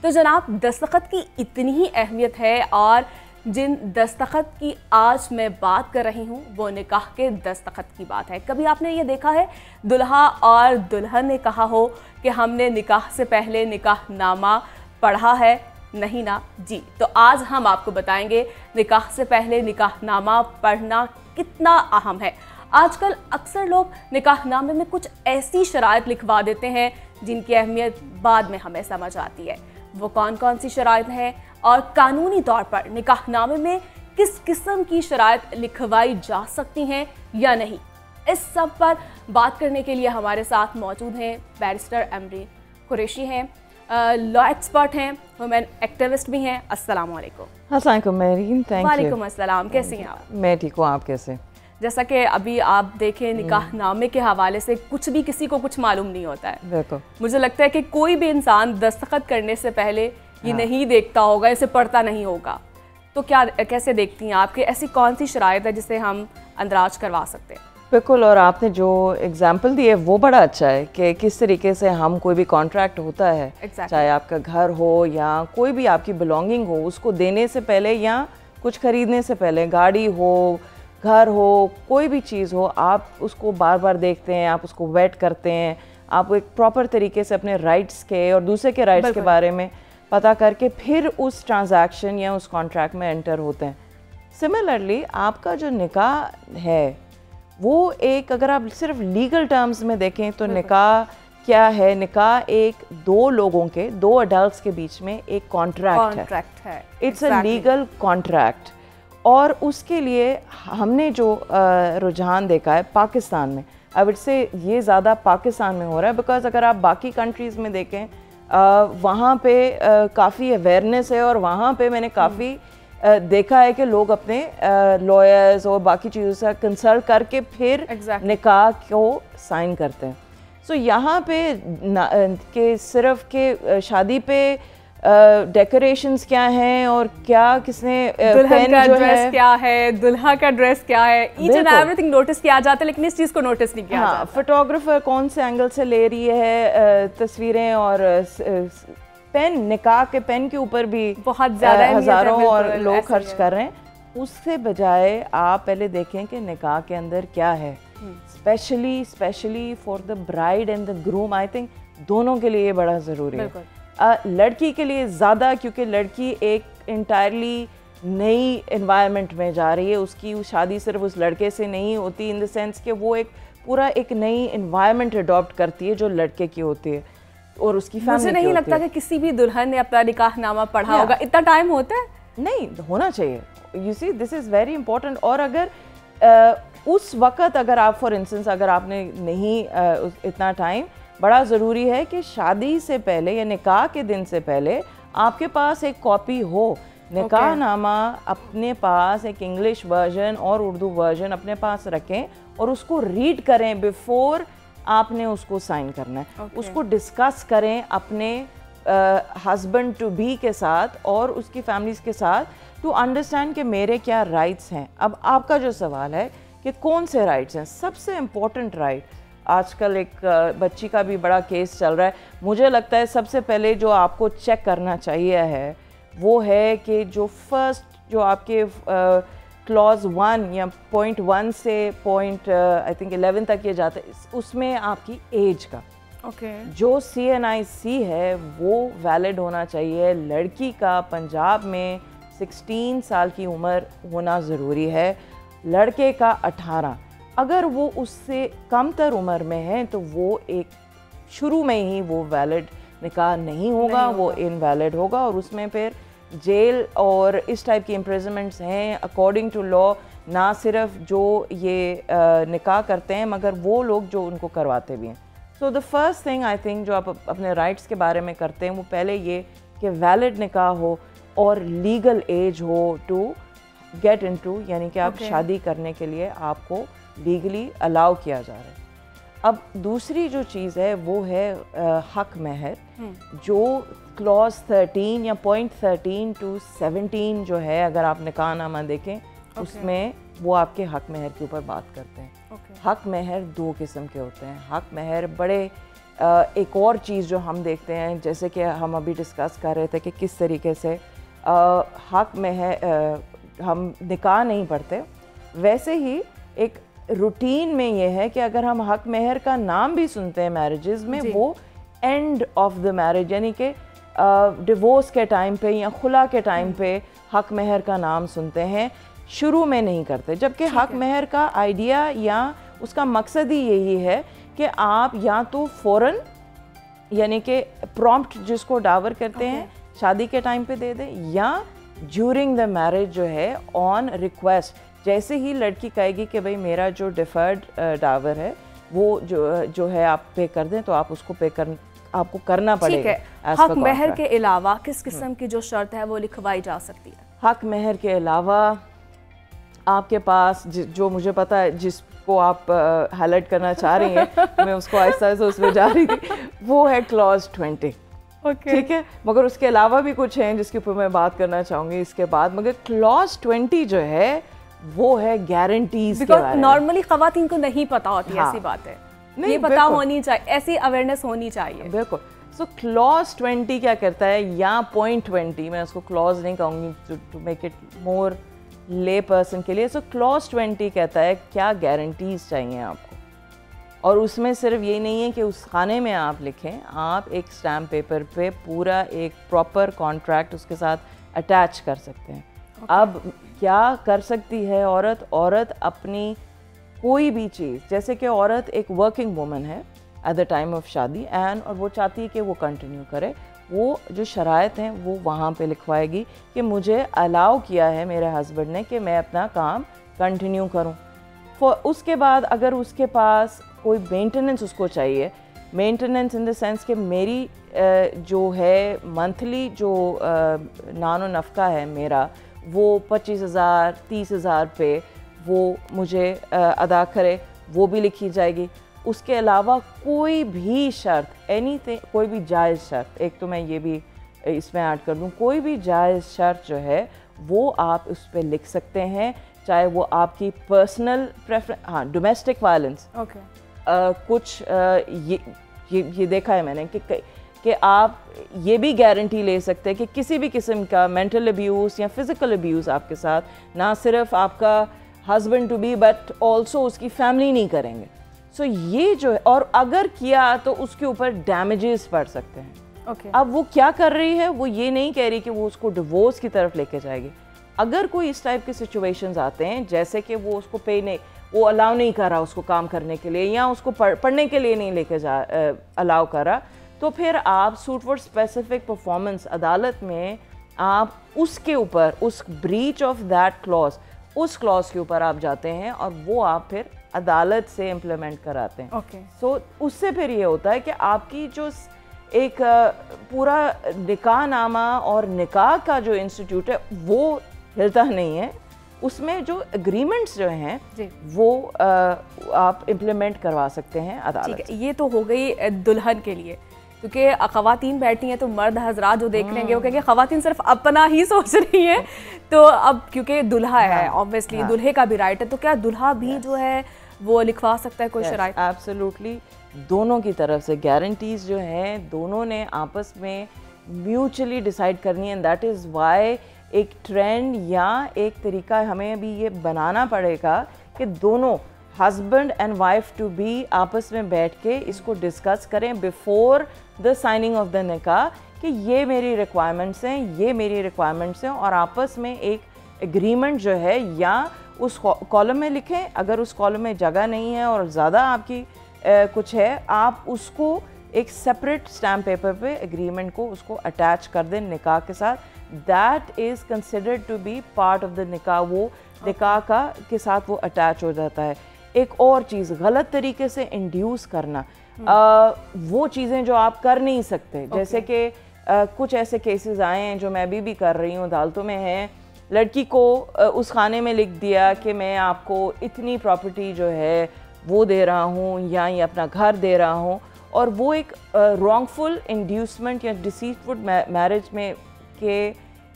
तो जनाब, दस्तखत की इतनी ही अहमियत है और जिन दस्तखत की आज मैं बात कर रही हूँ वो निकाह के दस्तखत की बात है। कभी आपने ये देखा है दुल्हा और दुल्हन ने कहा हो कि हमने निकाह से पहले निकाहनामा पढ़ा है? नहीं ना जी। तो आज हम आपको बताएंगे निकाह से पहले निकाहनामा पढ़ना कितना अहम है। आजकल अक्सर लोग निकाहनामे में कुछ ऐसी शराइत लिखवा देते हैं जिनकी अहमियत बाद में हमें समझ आती है। वो कौन कौन सी शराइत हैं और कानूनी तौर पर निकाहनामे में किस किस्म की शराइत लिखवाई जा सकती हैं या नहीं, इस सब पर बात करने के लिए हमारे साथ मौजूद हैं बैरिस्टर अमरीन कुरैशी हैं, लॉ एक्सपर्ट हैं, वुमेन एक्टिविस्ट भी हैं। अस्सलाम वालेकुम। अस्सलाम मेरीन, थैंक यू। वालेकुम अस्सलाम, कैसी हैं आप? मैं ठीक हूँ, आप कैसे? जैसा कि अभी आप देखें निकाहनामे के हवाले से कुछ भी किसी को कुछ मालूम नहीं होता है। देखो, मुझे लगता है कि कोई भी इंसान दस्तखत करने से पहले ये नहीं देखता होगा, इसे पढ़ता नहीं होगा। तो क्या कैसे देखती हैं आपके, ऐसी कौन सी शराइत है जिसे हम अंदराज करवा सकते हैं? बिल्कुल। और आपने जो एग्जाम्पल दिए वो बड़ा अच्छा है कि किस तरीके से हम कोई भी कॉन्ट्रैक्ट होता है, चाहे आपका घर हो या कोई भी आपकी बिलोंगिंग हो, उसको देने से पहले या कुछ खरीदने से पहले, गाड़ी हो, घर हो, कोई भी चीज़ हो, आप उसको बार बार देखते हैं, आप उसको वेट करते हैं, आप एक प्रॉपर तरीके से अपने राइट्स के और दूसरे के राइट्स के बारे में पता करके फिर उस ट्रांजैक्शन या उस कॉन्ट्रैक्ट में एंटर होते हैं। सिमिलरली आपका जो निकाह है वो एक, अगर आप सिर्फ लीगल टर्म्स में देखें तो निकाह क्या है? निकाह एक दो लोगों के, दो अडल्ट्स के बीच में एक कॉन्ट्रैक्ट है। It's a legal contract. और उसके लिए हमने जो रुझान देखा है पाकिस्तान में, अब इससे ये ज़्यादा पाकिस्तान में हो रहा है, बिकॉज अगर आप बाकी कंट्रीज़ में देखें वहाँ पे काफ़ी अवेयरनेस है और वहाँ पे मैंने काफ़ी देखा है कि लोग अपने लॉयर्स और बाकी चीज़ों से कंसल्ट करके फिर निकाह को साइन करते हैं। सो यहाँ पे कि सिर्फ के शादी पे डेकोरेशंस क्या हैं और क्या किसने दुल्हन का ड्रेस क्या है, दुल्हा का ड्रेस क्या है, ईच एंड एवरीथिंग नोटिस किया जाता है, लेकिन इस चीज़ को नोटिस नहीं किया जाता। फोटोग्राफर कौन से एंगल से ले रही है तस्वीरें, और पेन, निकाह के पेन के ऊपर भी बहुत ज़्यादा हज़ारों और लोग खर्च कर रहे हैं। उससे बजाय आप पहले देखें कि निकाह के अंदर क्या है, specially for the bride and the groom. I think दोनों के लिए ये बड़ा ज़रूरी है। लड़की के लिए ज़्यादा, क्योंकि लड़की एक इंटायरली नई एनवायरनमेंट में जा रही है। उसकी शादी सिर्फ उस लड़के से नहीं होती, इन द सेंस कि वो एक पूरा एक नई एनवायरनमेंट अडॉप्ट करती है जो लड़के की होती है और उसकी फैमिली। मुझे नहीं लगता कि किसी भी दुल्हन ने अपना निकाहनामा पढ़ा होगा। इतना टाइम होता है? नहीं होना चाहिए। You see, this is very important. और अगर उस वक़्त अगर आप फॉर इंस्टेंस अगर आपने नहीं इतना टाइम, बड़ा ज़रूरी है कि शादी से पहले या निकाह के दिन से पहले आपके पास एक कॉपी हो। निकाहनामा अपने पास एक इंग्लिश वर्जन और उर्दू वर्जन अपने पास रखें और उसको रीड करें बिफोर आपने उसको साइन करना है। उसको डिस्कस करें अपने हस्बैंड टू बी के साथ और उसकी फैमिलीज़ के साथ, टू अंडरस्टैंड कि मेरे क्या राइट्स हैं। अब आपका जो सवाल है कि कौन से राइट्स हैं, सबसे इम्पोर्टेंट राइट, आजकल एक बच्ची का भी बड़ा केस चल रहा है, मुझे लगता है सबसे पहले जो आपको चेक करना चाहिए है वो है कि जो फर्स्ट जो आपके क्लॉज 1 या पॉइंट 1 से पॉइंट आई थिंक 11 तक ये जाता है, उसमें आपकी एज का जो CNIC है वो वैलिड होना चाहिए। लड़की का पंजाब में 16 साल की उम्र होना ज़रूरी है, लड़के का 18। अगर वो उससे कमतर उम्र में है तो वो एक शुरू में ही वो वैलिड निकाह नहीं होगा, वो इनवैलिड होगा और उसमें फिर जेल और इस टाइप की इम्प्रिजनमेंट्स हैं अकॉर्डिंग टू लॉ। ना सिर्फ जो ये निकाह करते हैं मगर वो लोग जो उनको करवाते भी हैं। So the first thing I think जो आप अपने राइट्स के बारे में करते हैं वो पहले ये कि वैलिड निकाह हो और लीगल एज हो टू गेट इनटू, यानी कि आप शादी करने के लिए आपको लीगली अलाउ किया जा रहा है। अब दूसरी जो चीज़ है वो है हक महर, जो क्लॉज 13 या पॉइंट 13 to 17 जो है, अगर आप निकाहनामा देखें उसमें वो आपके हक महर के ऊपर बात करते हैं। हक महर दो किस्म के होते हैं। हक महर बड़े एक और चीज़ जो हम देखते हैं, जैसे कि हम अभी डिस्कस कर रहे थे कि किस तरीके से हक में है हम निकाह नहीं पढ़ते, वैसे ही एक रूटीन में ये है कि अगर हम हक महर का नाम भी सुनते हैं मैरिजेस में, वो एंड ऑफ द मैरिज यानी कि डिवोर्स के टाइम पे या खुला के टाइम पे हक महर का नाम सुनते हैं, शुरू में नहीं करते। जबकि हक महर का आइडिया या उसका मकसद ही यही है कि आप या तो फ़ौरन यानी कि प्रॉम्प्ट जिसको डावर कहते हैं शादी के टाइम पे दे दें, या ड्यूरिंग द मैरिज जो है ऑन रिक्वेस्ट, जैसे ही लड़की कहेगी कि भाई मेरा जो डिफर्ड डावर है वो जो है आप पे कर दें, तो आप उसको आपको करना पड़ेगा। हक महर के अलावा किस किस्म की जो शर्त है वो लिखवाई जा सकती है? हक महर के अलावा आपके पास जो मुझे पता है जिसको आप हाईलाइट करना चाह रही हैं मैं उसको आहिस्ता आहिस्ता उसमें जा रही थी, वो है क्लॉज 20। ठीक है, मगर उसके अलावा भी कुछ हैं जिसके ऊपर मैं बात करना चाहूँगी इसके बाद। मगर क्लॉज 20 जो है वो है गारंटीज के बारे में। नॉर्मली खवातीन को नहीं पता होती है, ऐसी बात है, ये पता होनी चाहिए, ऐसी अवेयरनेस होनी चाहिए। बिल्कुल। सो क्लॉज 20 क्या करता है, या पॉइंट 20, मैं उसको क्लॉज नहीं कहूँगी टू मेक इट मोर ले पर्सन के लिए। सो क्लॉज 20 कहता है क्या गारंटीज चाहिए आपको, और उसमें सिर्फ ये नहीं है कि उस खाने में आप लिखें, आप एक स्टैम्प पेपर पे पूरा एक प्रॉपर कॉन्ट्रैक्ट उसके साथ अटैच कर सकते हैं। अब क्या कर सकती है औरत? औरत अपनी कोई भी चीज़, जैसे कि औरत एक वर्किंग वुमन है एट द टाइम ऑफ शादी और वो चाहती है कि वो कंटिन्यू करे, वो जो शराइत हैं वो वहाँ पे लिखवाएगी कि मुझे अलाउ किया है मेरे हस्बैंड ने कि मैं अपना काम कंटिन्यू करूँ। उसके बाद अगर उसके पास कोई मेंटेनेंस उसको चाहिए, मेंटेनेंस इन द सेंस कि मेरी जो है मंथली जो नानो नफ़का है मेरा, वो 25,000 30,000 पे वो मुझे अदा करे, वो भी लिखी जाएगी। उसके अलावा कोई भी शर्त, एनीथिंग, कोई भी जायज़ शर्त, एक तो मैं ये भी इसमें ऐड कर दूँ, कोई भी जायज़ शर्त जो है वो आप उस पर लिख सकते हैं, चाहे वो आपकी पर्सनल प्रेफरेंस, हाँ डोमेस्टिक वायलेंस, कुछ ये देखा है मैंने कि आप ये भी गारंटी ले सकते हैं कि किसी भी किस्म का मेंटल अब्यूज़ या फिज़िकल अब्यूज़ आपके साथ ना सिर्फ आपका husband to be but also उसकी फैमिली नहीं करेंगे। सो ये जो है, और अगर किया तो उसके ऊपर डैमेजेस पड़ सकते हैं। अब वो क्या कर रही है, वो ये नहीं कह रही कि वो उसको डिवोर्स की तरफ लेके जाएगी। अगर कोई इस टाइप के सिचुएशंस आते हैं जैसे कि वो उसको पे नहीं, वो अलाउ नहीं कर रहा उसको काम करने के लिए, या उसको पढ़ने के लिए नहीं लेके जा अलाउ कर रहा, तो फिर आप सूट फॉर स्पेसिफिक परफॉर्मेंस अदालत में आप उसके ऊपर, उस ब्रीच ऑफ दैट क्लॉज, उस क्लॉज के ऊपर आप जाते हैं और वो आप फिर अदालत से इम्प्लीमेंट कराते हैं। सो उससे फिर ये होता है कि आपकी जो एक पूरा निकाह नामा और निकाह का जो इंस्टीट्यूट है वो हिलता नहीं है, उसमें जो एग्रीमेंट्स जो हैं वो आप इम्प्लीमेंट करवा सकते हैं अदालत से। ये तो हो गई दुल्हन के लिए, क्योंकि ख़वातीन बैठी हैं तो मर्द हजरात जो देख लेंगे वो कहेंगे ख़वातीन सिर्फ अपना ही सोच रही हैं। तो अब क्योंकि दुल्हा है, ऑब्वियसली दुल्हे का भी राइट है, तो क्या दुल्हा भी जो है वो लिखवा सकता है कोई शराइत? एब्सोल्युटली, दोनों की तरफ से गारंटीज जो हैं दोनों ने आपस में म्यूचुअली डिसाइड करनी है। दैट इज़ वाई एक ट्रेंड या एक तरीका हमें भी ये बनाना पड़ेगा कि दोनों husband and wife to be आपस में बैठ के इसको डिस्कस करें before the signing of the nikah कि ये मेरी रिक्वायरमेंट्स हैं, ये मेरी रिक्वायरमेंट्स हैं, और आपस में एक एग्रीमेंट जो है या उस कॉलम में लिखें। अगर उस कॉलम में जगह नहीं है और ज़्यादा आपकी कुछ है, आप उसको एक सेपरेट स्टैम्प पेपर पे एग्रीमेंट को उसको अटैच कर दें निकाह के साथ। That is considered to be part of the nikah, वो निकाह का के साथ वो अटैच हो जाता है। एक और चीज़, गलत तरीके से इंड्यूस करना, वो चीज़ें जो आप कर नहीं सकते, जैसे कि कुछ ऐसे केसेस आए हैं जो मैं अभी भी कर रही हूँ, अदालतों में हैं, लड़की को उस खाने में लिख दिया कि मैं आपको इतनी प्रॉपर्टी जो है वो दे रहा हूँ या ये अपना घर दे रहा हूँ, और वो एक रॉन्गफुल इंड्यूसमेंट या डिसीटफुल मैरिज में के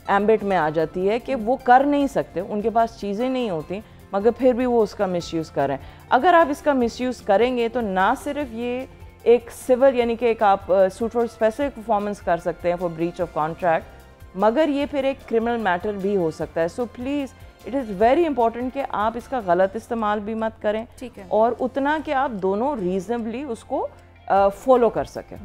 एम्बिट में आ जाती है कि वो कर नहीं सकते, उनके पास चीज़ें नहीं होती, मगर फिर भी वो उसका मिसयूज़ कर रहे हैं। अगर आप इसका मिसयूज़ करेंगे तो ना सिर्फ ये एक सिविल यानी कि एक आप सूट फॉर स्पेसिफिक परफॉर्मेंस कर सकते हैं फॉर ब्रीच ऑफ कॉन्ट्रैक्ट, मगर ये फिर एक क्रिमिनल मैटर भी हो सकता है। So please it is very important कि आप इसका गलत इस्तेमाल भी मत करें, ठीक है, और उतना कि आप दोनों रीजनेबली उसको फॉलो कर सकें।